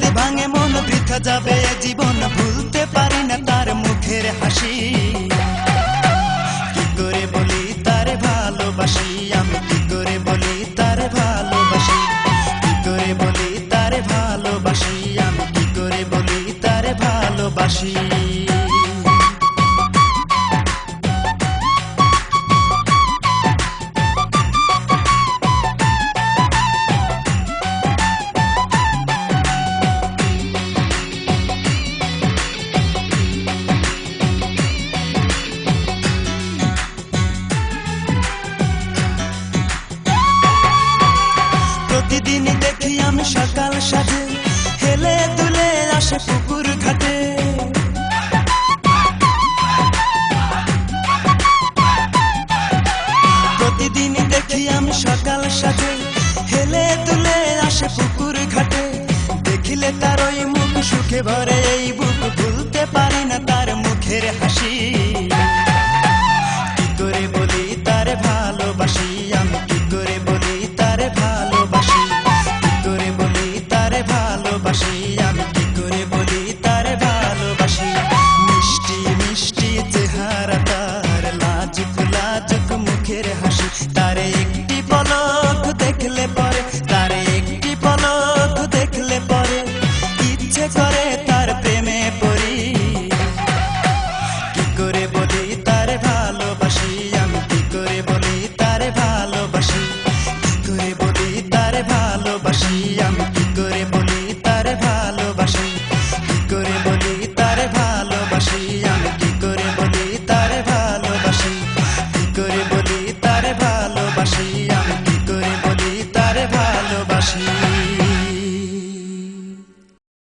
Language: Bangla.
হাসতে ভাঙে মন, বৃথা যাবে জীবন, ভুলতে পারি না তার মুখের হাসি। কি করে বলি তারে ভালোবাসি, আমি কি করে বলি তারে ভালোবাসি, কি করে বলি তারে ভালোবাসি, আমি কি করে বলি তারে ভালোবাসি। প্রতিদিন দেখি আমি সকাল সাজে হেলে দুলে আসে পুকুর ঘাটে। প্রতিদিন দেখি আমি সকাল সাজে হেলে দুলে আসে পুকুর ঘাটে। দেখিলে তার ওই মুখ সুখে ভরে এই বুক, ভুলতে পারি না তার মুখের হাসি। কি করে বলি তারে ভালোবাসি,